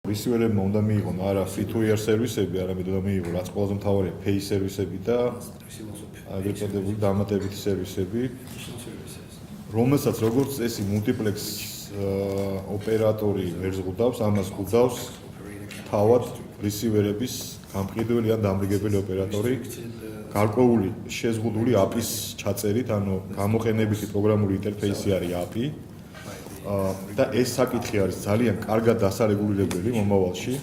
Receiver-ებმა უნდა მიიღონ არა free-to-air სერვისები, არამედ უნდა მიიღონ რაც ყველაზე მთავარია pay სერვისები და აგრეთ წოდებული დამატებითი სერვისები, რომელსაც როგორც წესი multiplex ოპერატორი ვერ ზღუდავს, ამას ზღუდავს თავად receiver-ების გამყიდველი ან დამრიგებელი ოპერატორი გარკვეული შეზღუდული API-ის ჩაწერით, ანუ გამოყენებითი პროგრამული ინტერფეისი არის API. და ეს საკითხი არის ძალიან კარგად დასარეგულირებელი მომავალში,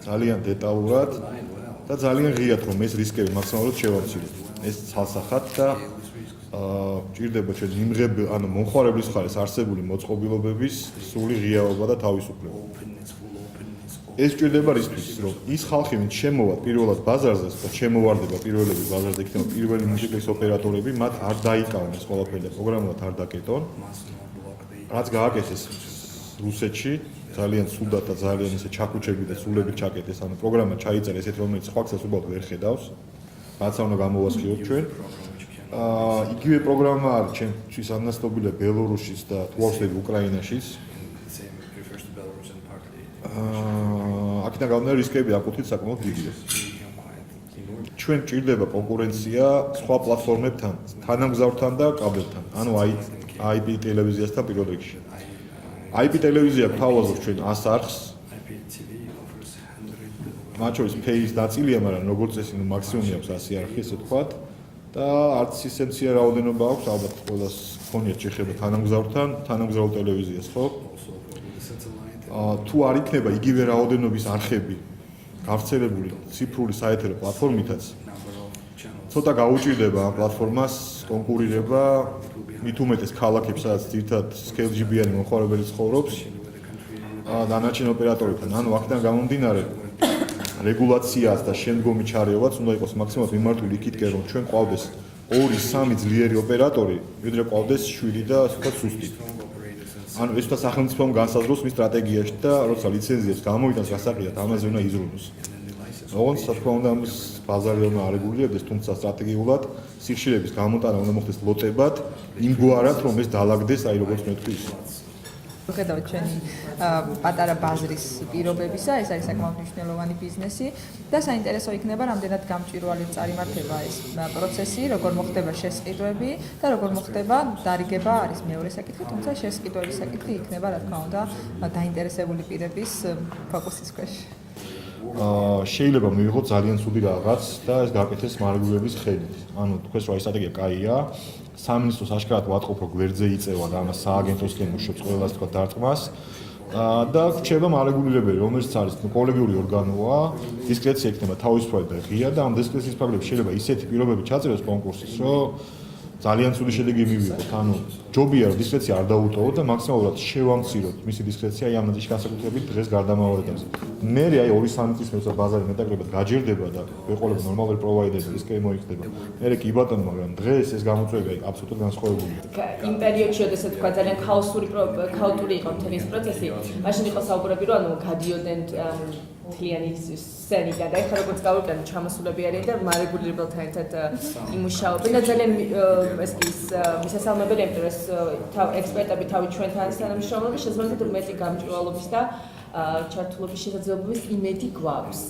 ძალიან დეტალურად და ძალიან ღიად რომ ეს რისკები მაქსიმალურად შევამციროთ. ეს ცალსახად და ჭირდება ჩვენ იმღები, ანუ მომხმარებლის მხარეს არსებული მოწყობილობების სრული ღიაობა და თავისუფლება. ეს ჭირდება რისთვის, რომ ის ხალხი, ვინც შემოვა პირველად ბაზარზე და შემოვარდება პირველები ბაზარზე, იქნება პირველი multiplex ოპერატორები, მათ არ დაიკავონ ეს ყველაფერი და პროგრამულად არ დაკეტონ. რაც გააკეთეს რუსეთში, ძალიან ცუდად და ძალიან ისე ჩაქუჩები და სულებით ჩაკეტეს, ანუ პროგრამა ჩაიწერა ესეთ რომელიც ხვალხსაც უბრალოდ ვერ ხედავს, რაც უნდა გამოვასხიოთ ჩვენ. იგივე პროგრამა არის ჩვენთვის ამნასტობილია ბელორუსის და თვალსები უკრაინაშიც. აქედან გამომდინარე რისკები აკუთვნით საკმაოდ დიდია. ჩვენ ჭირდება კონკურენცია სხვა პლატფორმებთან, თანამგზავრთან და კაბელთან, ანუ IP ტელევიზიასთან პირველ რიგში. IP ტელევიზია გვთავაზობს ჩვენ 100 არხს. მათ შორის pay-ის ნაწილია, მაგრამ როგორც წესი, მაქსიმუმი აქვს 100 არხი, ესე ვთქვათ. და არც ისე მცირე რაოდენობა აქვს, ალბათ ყველას გქონიათ შეხება თანამგზავრ ტელევიზიას, ხო? თუ არ იქნება იგივე რაოდენობის არხები გავრცელებული ციფრული საეთერო პლატფორმითაც, ცოტა გაუჭირდება ამ პლატფორმას კონკურირება მით უმეტეს ქალაქებს, სადაც ძირითადად scale-ჯიბიანი მომხმარებელი ცხოვრობს დანარჩენ ოპერატორებთან. ანუ აქედან გამომდინარე რეგულაციას და შემდგომი ჩარეულაც უნდა იყოს მაქსიმალურად მიმართული იქითკენ, რომ ჩვენ ყავდეს 2-3 ძლიერი ოპერატორი, ვიდრე ყავდეს 7 და სხვა სუსტი. ანუ ეს თვითონ სახელმწიფომ განსაზღვროს მის სტრატეგიაში და როცა ლიცენზიებს გამოვიტანს გასაყიდად ამაზე უნდა იზრუნოს. ოღონდ თქმა უნდა ამის ბაზარი უნდა არეგულირებდეს, თუმცა სტრატეგიულად სიხშირების გამოტანა უნდა მოხდეს ლოტებად, იმგვარად რომ ეს დაალაგდეს, აი როგორც მე ვთქვი. ხედავთ ჩვენი პატარა ბაზრის პირობებისა, ეს არის საკმაოდ მნიშვნელოვანი ბიზნესი და საინტერესო იქნება რამდენად გამჭვირვალე წარიმართება ეს პროცესი, როგორ მოხდება შესყიდვები და როგორ მოხდება დარიგება არის მეორე საკითხი, თუმცა შესყიდვების საკითხი იქნება რა თქმა უნდა დაინტერესებული პირების ფოკუსის ქვეშ. შეიძლება მივიღოთ ძალიან ცუდი რაღაც და ეს გააკეთეს მარეგულირების ხედით. ანუ თქვენ რომ აი სტრატეგია კაია, სამინისტროს აშკარად ვატყობ, რომ გვერდზე იწევა და ამას სააგენტოსკენ უშვებს ყველას თქვა დარტყმას და რჩება მარეგულირებელი, რომელიც არის კოლეგიური ორგანოა, დისკრეცია იქნება თავისუფალი და ღია და ამ დისკრეციის ფარგლებში შეიძლება ისეთი პირობები ჩაწეროს კონკურსის, რომ ძალიან ცუდი შედეგი მივიღოთ. ანუ ჯობია რომ დისკრეცია არ დაუტოვოთ და მაქსიმალურად შევამციროთ მისი დისკრეცია ამ ნაძის განსაკუთრებით დღეს გარდამავალ ეტაპზე. მე აი 2-3 წლის როცა ბაზარი მეტაკლებად გაჯერდება და ვეყოლებ ნორმალური პროვაიდერი და რისკები მოიხდება. მე კი ბატონო, მაგრამ დღეს ეს გამოწვევები აბსოლუტურად განსხვავებულია. იმ პერიოდში, როდესაც თქვა ძალიან ქაოტური იყო მთელი ეს პროცესი, მაშინ იყო საუბრები, რომ ანუ გადიოდნენ მთლიანი სცენიდან და ეხლა როგორც გავუკეთე ჩამოსულები არიან და მარეგულირებელთან ერთად იმუშაობენ და ძალიან ეს ის მისასალმებელი ამიტომ ეს ექსპერტები თავი ჩვენთან თანამშრომლობენ შესაძლოა მეტი გამჭვირვალობის და ჩართულობის შესაძლებლობის იმედი გვაქვს.